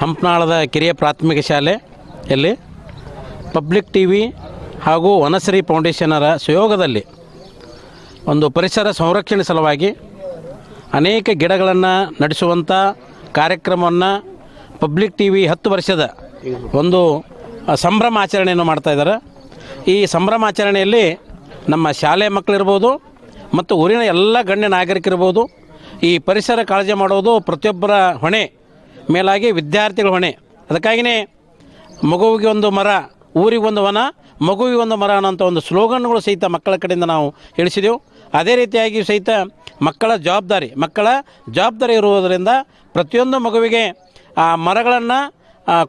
ಹಂಪನಾಳದ ಕಿರಿಯ ಪ್ರಾಥಮಿಕ ಶಾಲೆಯಲ್ಲಿ ಪಬ್ಲಿಕ್ ಟಿವಿ ಹಾಗೂ ವನಶ್ರೀ ಫೌಂಡೇಶನರ ಸಹಯೋಗದಲ್ಲಿ ಒಂದು ಪರಿಸರ ಸಂರಕ್ಷಣೆ ಸಲುವಾಗಿ ಅನೇಕ ಗಿಡಗಳನ್ನು ನಡೆಸುವಂಥ ಕಾರ್ಯಕ್ರಮವನ್ನು ಪಬ್ಲಿಕ್ ಟಿವಿ 10 ವರ್ಷದ ಒಂದು ಸಂಭ್ರಮಾಚರಣೆಯನ್ನು ಮಾಡ್ತಾಯಿದ್ದಾರೆ. ಈ ಸಂಭ್ರಮಾಚರಣೆಯಲ್ಲಿ ನಮ್ಮ ಶಾಲೆ ಮಕ್ಕಳಿರ್ಬೋದು ಮತ್ತು ಊರಿನ ಎಲ್ಲ ಗಣ್ಯ ನಾಗರಿಕರಿರ್ಬೋದು. ಈ ಪರಿಸರ ಕಾಳಜಿ ಮಾಡೋದು ಪ್ರತಿಯೊಬ್ಬರ ಹೊಣೆ, ಮೇಲಾಗಿ ವಿದ್ಯಾರ್ಥಿಗಳ ಹೊಣೆ. ಅದಕ್ಕಾಗಿಯೇ ಮಗುವಿಗೆ ಒಂದು ಮರ, ಊರಿಗೊಂದು ವನ, ಮಗುವಿಗೊಂದು ಮರ ಅನ್ನೋಂಥ ಒಂದು ಸ್ಲೋಗನ್ಗಳು ಸಹಿತ ಮಕ್ಕಳ ಕಡೆಯಿಂದ ನಾವು ಹೇಳಿಸಿದೆವು. ಅದೇ ರೀತಿಯಾಗಿ ಸಹಿತ ಮಕ್ಕಳ ಜವಾಬ್ದಾರಿ ಇರುವುದರಿಂದ ಪ್ರತಿಯೊಂದು ಮಗುವಿಗೆ ಆ ಮರಗಳನ್ನು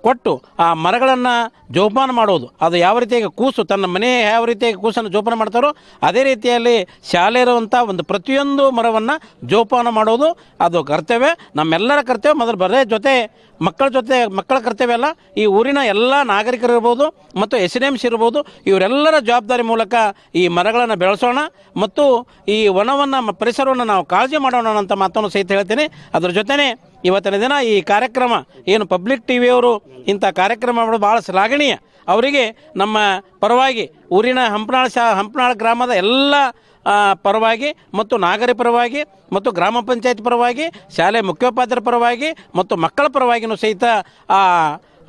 ಕೊಟ್ಟು ಆ ಮರಗಳನ್ನು ಜೋಪಾನ ಮಾಡೋದು, ಅದು ಯಾವ ರೀತಿಯಾಗಿ ಕೂಸು ತನ್ನ ಮನೆ ಯಾವ ರೀತಿಯಾಗಿ ಕೂಸನ್ನು ಜೋಪಾನ ಮಾಡ್ತಾರೋ ಅದೇ ರೀತಿಯಲ್ಲಿ ಶಾಲೆ ಇರುವಂಥ ಒಂದು ಪ್ರತಿಯೊಂದು ಮರವನ್ನು ಜೋಪಾನ ಮಾಡೋದು ಅದು ಕರ್ತವ್ಯ, ನಮ್ಮೆಲ್ಲರ ಕರ್ತವ್ಯ. ಮೊದಲು ಬರೇ ಮಕ್ಕಳ ಕರ್ತವ್ಯ ಅಲ್ಲ, ಈ ಊರಿನ ಎಲ್ಲ ನಾಗರಿಕರಿರ್ಬೋದು ಮತ್ತು SDMs ಇರ್ಬೋದು, ಇವರೆಲ್ಲರ ಜವಾಬ್ದಾರಿ ಮೂಲಕ ಈ ಮರಗಳನ್ನು ಬೆಳೆಸೋಣ ಮತ್ತು ಈ ವನವನ್ನು ಪರಿಸರವನ್ನು ನಾವು ಕಾಳಜಿ ಮಾಡೋಣ ಅಂತ ಮಾತನ್ನು ಸಹಿತ ಹೇಳ್ತೀನಿ. ಅದರ ಜೊತೆನೇ ಇವತ್ತಿನ ದಿನ ಈ ಕಾರ್ಯಕ್ರಮ ಏನು ಪಬ್ಲಿಕ್ ಟಿವಿಯವರು ಇಂಥ ಕಾರ್ಯಕ್ರಮ ಮಾಡೋದು ಭಾಳ ಶ್ಲಾಘನೀಯ. ಅವರಿಗೆ ನಮ್ಮ ಪರವಾಗಿ ಊರಿನ ಹಂಪನಾಳ ಗ್ರಾಮದ ಎಲ್ಲ ಪರವಾಗಿ ಮತ್ತು ನಾಗರಿಕ ಪರವಾಗಿ ಮತ್ತು ಗ್ರಾಮ ಪಂಚಾಯತ್ ಪರವಾಗಿ, ಶಾಲೆ ಮುಖ್ಯೋಪಾಧ್ಯಾಯರ ಪರವಾಗಿ ಮತ್ತು ಮಕ್ಕಳ ಪರವಾಗಿಯೂ ಸಹಿತ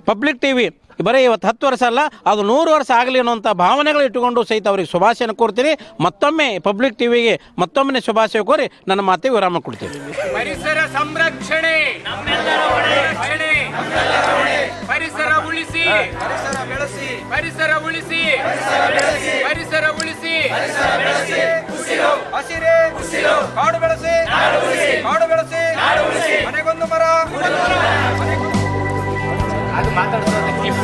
ಪಬ್ಲಿಕ್ ಟಿವಿ ಬರೀ ಇವತ್ತು 10 ವರ್ಷ ಅಲ್ಲ, ಅದು 100 ವರ್ಷ ಆಗಲಿ ಅನ್ನೋಂಥ ಭಾವನೆಗಳು ಇಟ್ಟುಕೊಂಡು ಸಹಿತ ಅವರಿಗೆ ಶುಭಾಶಯನ ಕೋರ್ತೀನಿ. ಮತ್ತೊಮ್ಮೆ ಪಬ್ಲಿಕ್ ಟಿವಿಗೆ ಮತ್ತೊಮ್ಮೆ ಶುಭಾಶಯ ಕೋರಿ ನನ್ನ ಮಾತಿಗೆ ವಿರಾಮ ಕೊಡ್ತೀನಿ. ಪರಿಸರ ಸಂರಕ್ಷಣೆ, ಪರಿಸರ ಉಳಿಸಿ, ಪರಿಸರ ಉಳಿಸಿ, ಪರಿಸರ ಉಳಿಸಿ, ಹಸಿರೇ ಕಾಡು ಬೆಳೆಸಿ, ಕಾಡು ಬೆಳೆಸಿ, ಮನೆಗೊಂದು ಮರ. ಅದು ಮಾತಾಡ್ಸೋದು ಕ್ಲಿಪ್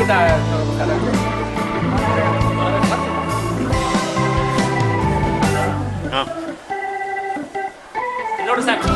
ನೋಡು ಸಾಕು.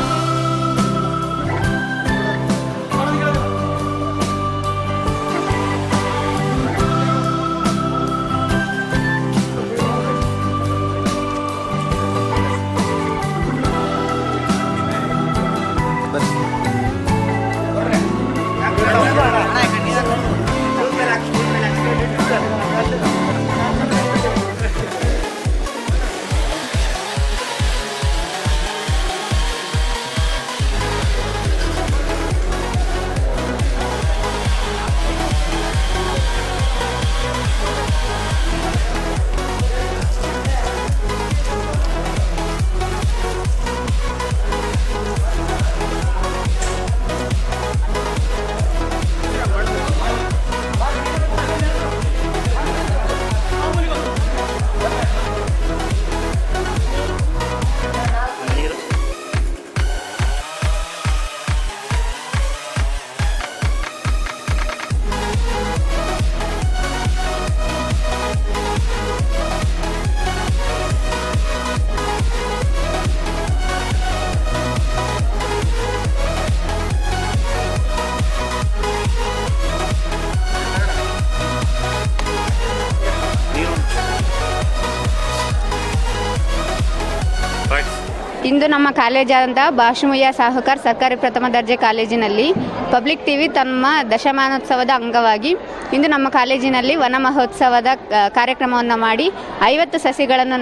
ಇಂದು ನಮ್ಮ ಕಾಲೇಜಾದ ಭಾಷಮಯ್ಯ ಸಾಹುಕಾರ್ ಸರ್ಕಾರಿ ಪ್ರಥಮ ದರ್ಜೆ ಕಾಲೇಜಿನಲ್ಲಿ ಪಬ್ಲಿಕ್ ಟಿವಿ ತಮ್ಮ ದಶಮಾನೋತ್ಸವದ ಅಂಗವಾಗಿ ಇಂದು ನಮ್ಮ ಕಾಲೇಜಿನಲ್ಲಿ ವನ ಮಹೋತ್ಸವದ ಕಾರ್ಯಕ್ರಮವನ್ನು ಮಾಡಿ 50 ಸಸಿಗಳನ್ನು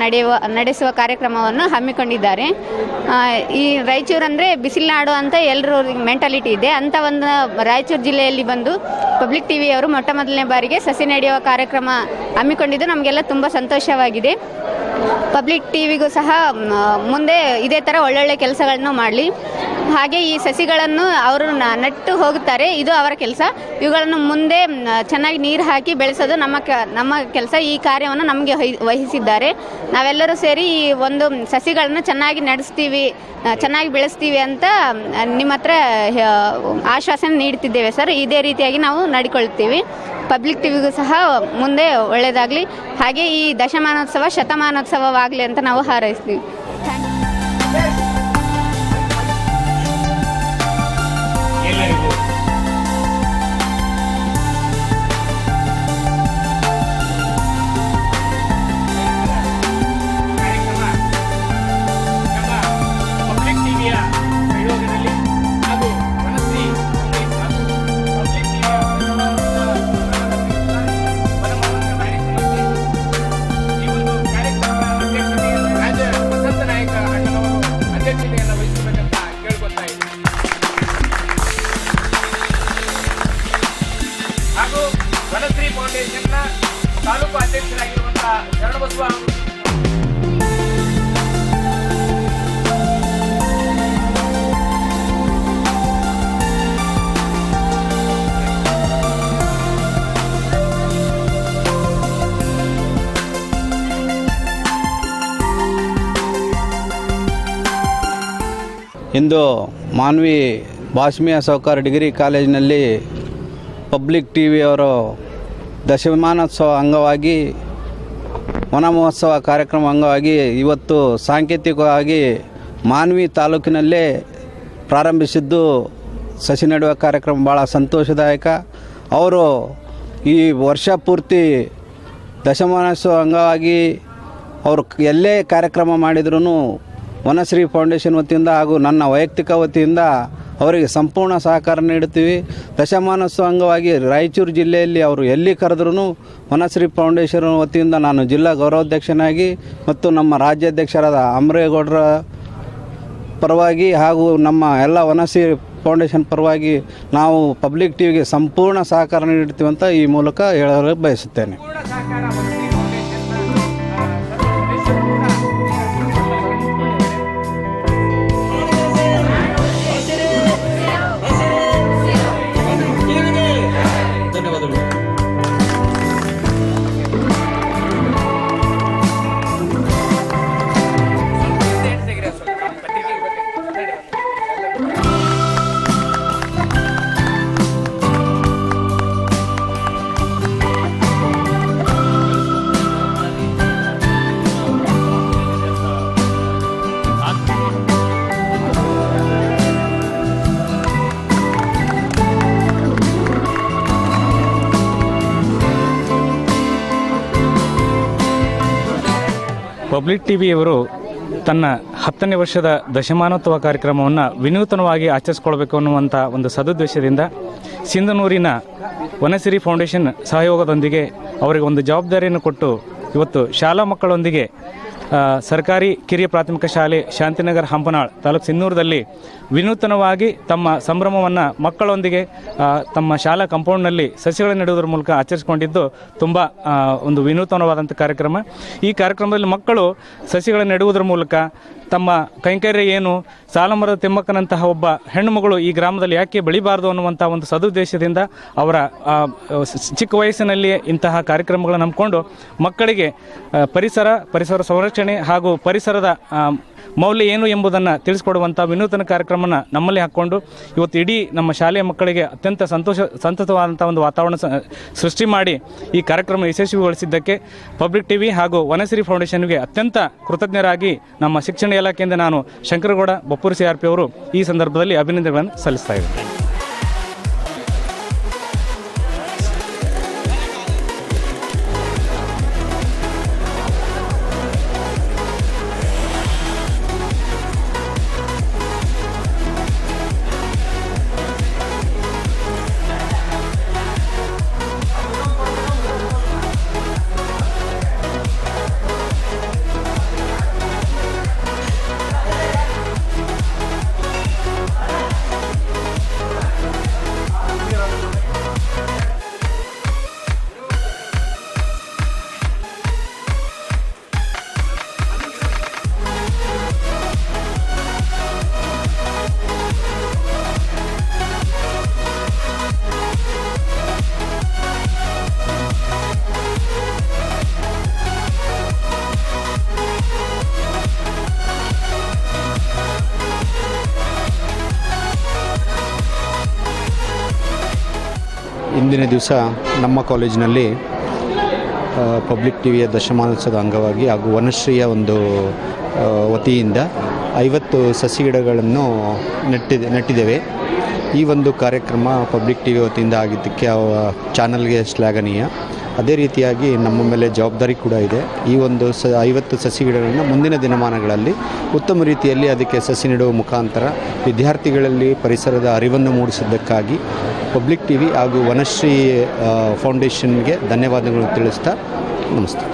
ನಡೆಸುವ ಕಾರ್ಯಕ್ರಮವನ್ನು ಹಮ್ಮಿಕೊಂಡಿದ್ದಾರೆ. ಈ ರಾಯಚೂರು ಅಂದರೆ ಬಿಸಿಲುನಾಡು ಅಂತ ಎಲ್ಲರೂ ಮೆಂಟಾಲಿಟಿ ಇದೆ. ಅಂಥ ಒಂದು ರಾಯಚೂರು ಜಿಲ್ಲೆಯಲ್ಲಿ ಬಂದು ಪಬ್ಲಿಕ್ ಟಿವಿಯವರು ಮೊಟ್ಟ ಮೊದಲನೇ ಬಾರಿಗೆ ಸಸಿ ನೆಡೆಯುವ ಕಾರ್ಯಕ್ರಮ ಹಮ್ಮಿಕೊಂಡಿದ್ದು ನಮಗೆಲ್ಲ ತುಂಬ ಸಂತೋಷವಾಗಿದೆ. ಪಬ್ಲಿಕ್ ಟಿವಿಗೂ ಸಹ ಮುಂದೆ ಇದೇ ಥರ ಒಳ್ಳೊಳ್ಳೆ ಕೆಲಸಗಳನ್ನು ಮಾಡಲಿ. ಹಾಗೆ ಈ ಸಸಿಗಳನ್ನು ಅವರು ನೆಟ್ಟು ಹೋಗುತ್ತಾರೆ, ಇದು ಅವರ ಕೆಲಸ. ಇವುಗಳನ್ನು ಮುಂದೆ ಚೆನ್ನಾಗಿ ನೀರು ಹಾಕಿ ಬೆಳೆಸೋದು ನಮ್ಮ ಕೆಲಸ. ಈ ಕಾರ್ಯವನ್ನು ನಮಗೆ ವಹಿಸಿದ್ದಾರೆ. ನಾವೆಲ್ಲರೂ ಸೇರಿ ಈ ಒಂದು ಸಸಿಗಳನ್ನು ಚೆನ್ನಾಗಿ ನಡೆಸ್ತೀವಿ, ಚೆನ್ನಾಗಿ ಬೆಳೆಸ್ತೀವಿ ಅಂತ ನಿಮ್ಮ ಹತ್ರ ಆಶ್ವಾಸನೆ ನೀಡ್ತಿದ್ದೇವೆ ಸರ್. ಇದೇ ರೀತಿಯಾಗಿ ನಾವು ನಡ್ಕೊಳ್ತೀವಿ. ಪಬ್ಲಿಕ್ ಟಿವಿಗೂ ಸಹ ಮುಂದೆ ಒಳ್ಳೆಯದಾಗಲಿ, ಹಾಗೆ ಈ ದಶಮಾನೋತ್ಸವ ಶತಮಾನೋತ್ಸವವಾಗಲಿ ಅಂತ ನಾವು ಹಾರೈಸ್ತೀವಿ. Public TV Sharanabasava. ಇಂದು ಮಾನ್ವಿ ಭಾಷ್ಮಿಯ ಸಹಕಾರ ಡಿಗ್ರಿ ಕಾಲೇಜಿನಲ್ಲಿ ಪಬ್ಲಿಕ್ ಟಿ ವಿಯವರು ದಶಮಾನೋತ್ಸವ ಅಂಗವಾಗಿ ವನ ಮಹೋತ್ಸವ ಕಾರ್ಯಕ್ರಮ ಅಂಗವಾಗಿ ಇವತ್ತು ಸಾಂಕೇತಿಕವಾಗಿ ಮಾನ್ವಿ ತಾಲೂಕಿನಲ್ಲೇ ಪ್ರಾರಂಭಿಸಿದ್ದು ಸಸಿ ನೆಡುವ ಕಾರ್ಯಕ್ರಮ ಭಾಳ ಸಂತೋಷದಾಯಕ. ಅವರು ಈ ವರ್ಷ ಪೂರ್ತಿ ದಶಮಾನೋತ್ಸವ ಅಂಗವಾಗಿ ಅವರು ಎಲ್ಲೇ ಕಾರ್ಯಕ್ರಮ ಮಾಡಿದ್ರೂ ವನಶ್ರೀ ಫೌಂಡೇಶನ್ ವತಿಯಿಂದ ಹಾಗೂ ನನ್ನ ವೈಯಕ್ತಿಕ ವತಿಯಿಂದ ಅವರಿಗೆ ಸಂಪೂರ್ಣ ಸಹಕಾರ ನೀಡುತ್ತೀವಿ. ದಶಮಾನೋತ್ಸವ ಅಂಗವಾಗಿ ರಾಯಚೂರು ಜಿಲ್ಲೆಯಲ್ಲಿ ಅವರು ಎಲ್ಲಿ ಕರೆದ್ರೂ ವನಶ್ರೀ ಫೌಂಡೇಶನ್ ವತಿಯಿಂದ ನಾನು ಜಿಲ್ಲಾ ಗೌರವಾಧ್ಯಕ್ಷನಾಗಿ ಮತ್ತು ನಮ್ಮ ರಾಜ್ಯಾಧ್ಯಕ್ಷರಾದ ಅಮರೇಗೌಡರ ಪರವಾಗಿ ಹಾಗೂ ನಮ್ಮ ಎಲ್ಲ ವನಶ್ರೀ ಫೌಂಡೇಶನ್ ಪರವಾಗಿ ನಾವು ಪಬ್ಲಿಕ್ ಟಿವಿಗೆ ಸಂಪೂರ್ಣ ಸಹಕಾರ ನೀಡುತ್ತೀವಿ ಅಂತ ಈ ಮೂಲಕ ಹೇಳಲು ಬಯಸುತ್ತೇನೆ. ಪಬ್ಲಿಕ್ ಟಿವಿಯವರು ತನ್ನ 10ನೇ ವರ್ಷದ ದಶಮಾನೋತ್ಸವ ಕಾರ್ಯಕ್ರಮವನ್ನು ವಿನೂತನವಾಗಿ ಆಚರಿಸಿಕೊಳ್ಬೇಕು ಅನ್ನುವಂಥ ಒಂದು ಸದುದ್ದೇಶದಿಂದ ಸಿಂಧನೂರಿನ ವನಸಿರಿ ಫೌಂಡೇಶನ್ ಸಹಯೋಗದೊಂದಿಗೆ ಅವರಿಗೆ ಒಂದು ಜವಾಬ್ದಾರಿಯನ್ನು ಕೊಟ್ಟು ಇವತ್ತು ಶಾಲಾ ಮಕ್ಕಳೊಂದಿಗೆ ಸರ್ಕಾರಿ ಕಿರಿಯ ಪ್ರಾಥಮಿಕ ಶಾಲೆ ಶಾಂತಿನಗರ ಹಂಪನಾಳ್ ತಾಲೂಕು ಸಿನ್ನೂರದಲ್ಲಿ ವಿನೂತನವಾಗಿ ತಮ್ಮ ಸಂಭ್ರಮವನ್ನು ಮಕ್ಕಳೊಂದಿಗೆ ತಮ್ಮ ಶಾಲಾ ಕಾಂಪೌಂಡ್ನಲ್ಲಿ ಸಸಿಗಳನ್ನು ನೆಡುವುದರ ಮೂಲಕ ಆಚರಿಸಿಕೊಂಡಿದ್ದು ತುಂಬ ಒಂದು ವಿನೂತನವಾದಂಥ ಕಾರ್ಯಕ್ರಮ. ಈ ಕಾರ್ಯಕ್ರಮದಲ್ಲಿ ಮಕ್ಕಳು ಸಸಿಗಳನ್ನು ನೆಡುವುದರ ಮೂಲಕ ತಮ್ಮ ಕೈಂಕರ್ಯ ಏನು, ಸಾಲಮರದ ತಿಮ್ಮಕ್ಕನಂತಹ ಒಬ್ಬ ಹೆಣ್ಣುಮಗಳು ಈ ಗ್ರಾಮದಲ್ಲಿ ಯಾಕೆ ಬೆಳಿಬಾರ್ದು ಅನ್ನುವಂಥ ಒಂದು ಸದುದ್ದೇಶದಿಂದ ಅವರ ಚಿಕ್ಕ ವಯಸ್ಸಿನಲ್ಲಿಯೇ ಇಂತಹ ಕಾರ್ಯಕ್ರಮಗಳನ್ನು ಹಮ್ಮಿಕೊಂಡು ಮಕ್ಕಳಿಗೆ ಪರಿಸರ ಸಂರಕ್ಷಣೆ ಹಾಗೂ ಪರಿಸರದ ಮೌಲ್ಯ ಏನು ಎಂಬುದನ್ನು ತಿಳಿಸ್ಕೊಡುವಂಥ ವಿನೂತನ ಕಾರ್ಯಕ್ರಮನ ನಮ್ಮಲ್ಲಿ ಹಾಕ್ಕೊಂಡು ಇವತ್ತು ಇಡೀ ನಮ್ಮ ಶಾಲೆಯ ಮಕ್ಕಳಿಗೆ ಅತ್ಯಂತ ಸಂತಸವಾದಂಥ ಒಂದು ವಾತಾವರಣ ಸೃಷ್ಟಿ ಮಾಡಿ ಈ ಕಾರ್ಯಕ್ರಮ ಯಶಸ್ವಿಗೊಳಿಸಿದ್ದಕ್ಕೆ ಪಬ್ಲಿಕ್ ಟಿವಿ ಹಾಗೂ ವನಸಿರಿ ಫೌಂಡೇಶನ್ಗೆ ಅತ್ಯಂತ ಕೃತಜ್ಞರಾಗಿ ನಮ್ಮ ಶಿಕ್ಷಣ ಇಲಾಖೆಯಿಂದ ನಾನು ಶಂಕರಗೌಡ ಬಪ್ಪೂರು CRP ಅವರು ಈ ಸಂದರ್ಭದಲ್ಲಿ ಅಭಿನಂದನೆಗಳನ್ನು ಸಲ್ಲಿಸ್ತಾ ಇದ್ದೇನೆ. ಇಂದಿನ ದಿವಸ ನಮ್ಮ ಕಾಲೇಜಿನಲ್ಲಿ ಪಬ್ಲಿಕ್ ಟಿವಿಯ ದಶಮಾನೋತ್ಸವದ ಅಂಗವಾಗಿ ಹಾಗೂ ವನಶ್ರೀಯ ಒಂದು ವತಿಯಿಂದ 50 ಸಸಿ ಗಿಡಗಳನ್ನು ನೆಟ್ಟಿದ್ದೇವೆ. ಈ ಒಂದು ಕಾರ್ಯಕ್ರಮ ಪಬ್ಲಿಕ್ ಟಿವಿ ವತಿಯಿಂದ ಆಗಿದ್ದಕ್ಕೆ ಚಾನಲ್ಗೆ ಶ್ಲಾಘನೀಯ. ಅದೇ ರೀತಿಯಾಗಿ ನಮ್ಮ ಮೇಲೆ ಜವಾಬ್ದಾರಿ ಕೂಡ ಇದೆ. ಈ ಒಂದು 50 ಸಸಿ ಗಿಡಗಳನ್ನು ಮುಂದಿನ ದಿನಮಾನಗಳಲ್ಲಿ ಉತ್ತಮ ರೀತಿಯಲ್ಲಿ ಅದಕ್ಕೆ ಸಸಿ ನೆಡುವ ಮುಖಾಂತರ ವಿದ್ಯಾರ್ಥಿಗಳಲ್ಲಿ ಪರಿಸರದ ಅರಿವನ್ನು ಮೂಡಿಸಿದ್ದಕ್ಕಾಗಿ ಪಬ್ಲಿಕ್ ಟಿವಿ ಹಾಗೂ ವನಶ್ರೀ ಫೌಂಡೇಶನ್ಗೆ ಧನ್ಯವಾದಗಳು ತಿಳಿಸ್ತಾ ನಮಸ್ತೆ.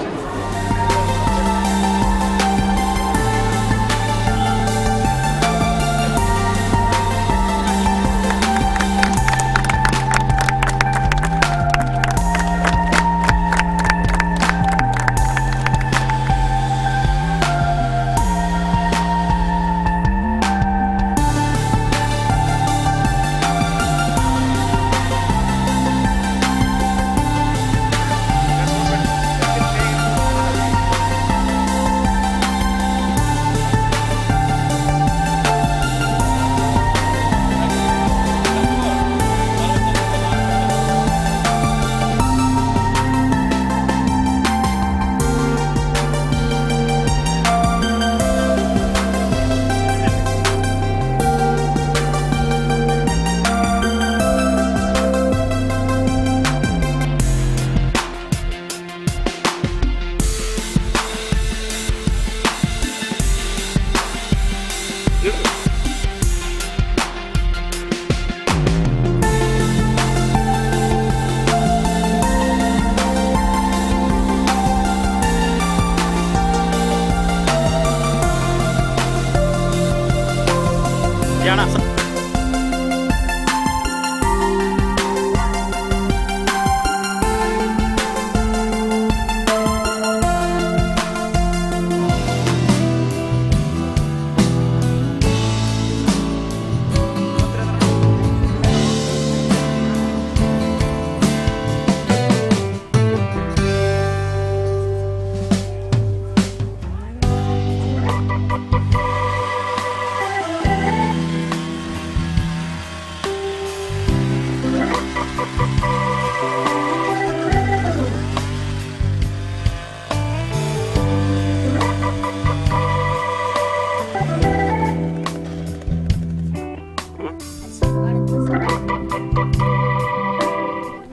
ಜಾಣ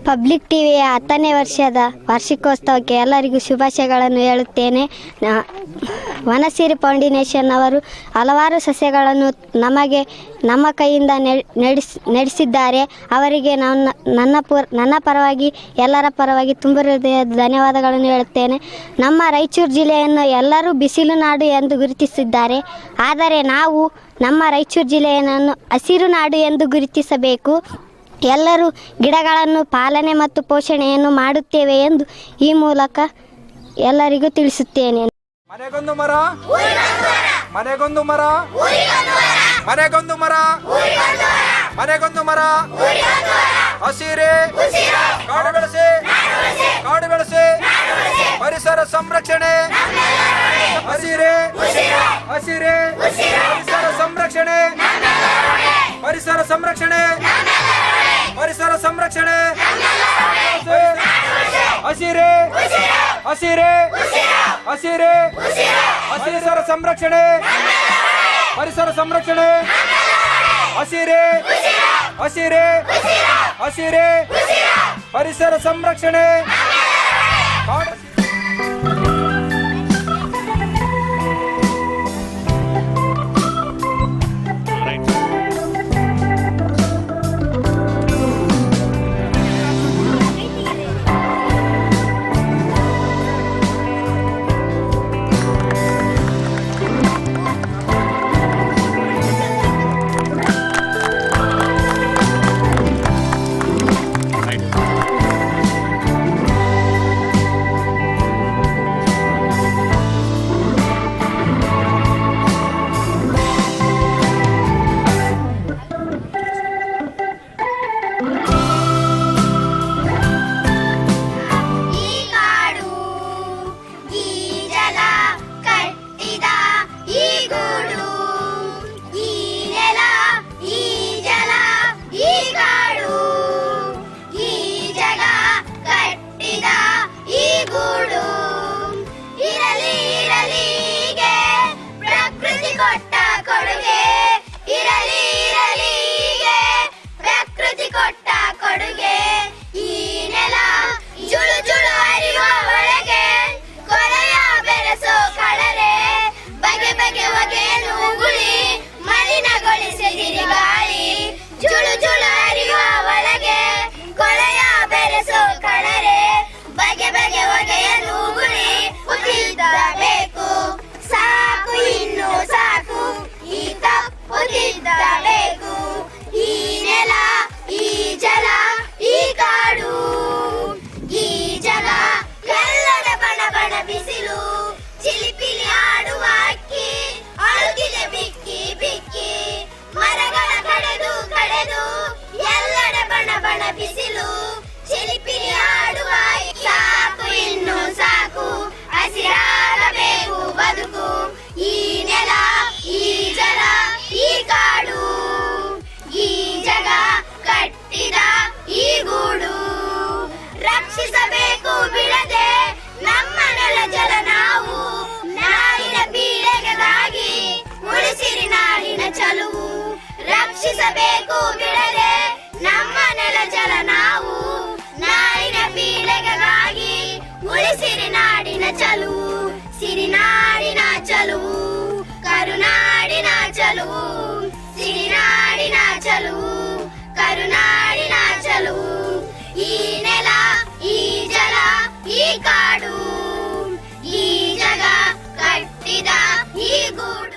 ಪಬ್ಲಿಕ್ ಟಿವಿಯ 10ನೇ ವರ್ಷದ ವಾರ್ಷಿಕೋತ್ಸವಕ್ಕೆ ಎಲ್ಲರಿಗೂ ಶುಭಾಶಯಗಳನ್ನು ಹೇಳುತ್ತೇನೆ. ವನಸಿರಿ ಫೌಂಡೇಶನ್ ಅವರು ಹಲವಾರು ಸಸ್ಯಗಳನ್ನು ನಮ್ಮ ಕೈಯಿಂದ ನಡೆಸಿದ್ದಾರೆ. ಅವರಿಗೆ ನನ್ನ ಪರವಾಗಿ ಎಲ್ಲರ ಪರವಾಗಿ ತುಂಬ ಹೃದಯದ ಧನ್ಯವಾದಗಳನ್ನು ಹೇಳುತ್ತೇನೆ. ನಮ್ಮ ರಾಯಚೂರು ಜಿಲ್ಲೆಯನ್ನು ಎಲ್ಲರೂ ಬಿಸಿಲು ನಾಡು ಎಂದು ಗುರುತಿಸಿದ್ದಾರೆ. ಆದರೆ ನಾವು ನಮ್ಮ ರಾಯಚೂರು ಜಿಲ್ಲೆಯನ್ನು ಹಸಿರು ನಾಡು ಎಂದು ಗುರುತಿಸಬೇಕು. ಎಲ್ಲರೂ ಗಿಡಗಳನ್ನು ಪಾಲನೆ ಮತ್ತು ಪೋಷಣೆಯನ್ನು ಮಾಡುತ್ತೇವೆ ಎಂದು ಈ ಮೂಲಕ ಎಲ್ಲರಿಗೂ ತಿಳಿಸುತ್ತೇನೆ. ಮನೆಗೊಂದು ಮರ, ಮನೆಗೊಂದು ಮರ, ಮನೆಗೊಂದು ಮರ, ಮನೆಗೊಂದು ಮರ, ಹಸಿರೇ ಕಾಡು ಬೆಳೆಸಿ, ಕಾಡು ಬೆಳೆಸಿ, ಪರಿಸರ ಸಂರಕ್ಷಣೆ, ಹಸಿರೇ ಹಸಿರೇ, ಪರಿಸರ ಸಂರಕ್ಷಣೆ, ಪರಿಸರ ಸಂರಕ್ಷಣೆ, ಪರಿಸರ ಸಂರಕ್ಷಣೆ, ಹಸಿರೇ ಹಸಿರೇ ಹಸಿರೇ, ಪರಿಸರ ಸಂರಕ್ಷಣೆ, ಪರಿಸರ ಸಂರಕ್ಷಣೆ, ಹಸಿರೇ ಹಸಿರೇ ಹಸಿರೇ, ಪರಿಸರ ಸಂರಕ್ಷಣೆ. ರಕ್ಷಿಸಬೇಕು ಬಿಡದೆ ನಮ್ಮ ನೆಲ ಜಲ ನಾವು ನಾಡಿನ ಪೀಳಿಗೆಗಾಗಿ ಉಳಿಸಿರಿ ನಾಡಿನ ಚಲುವು ಸಿರಿನಾಡಿನ ಚಲುವು ಕರುನಾಡಿನ ಚಲುವು ಸಿರಿನಾಡಿನ ಚಲುವು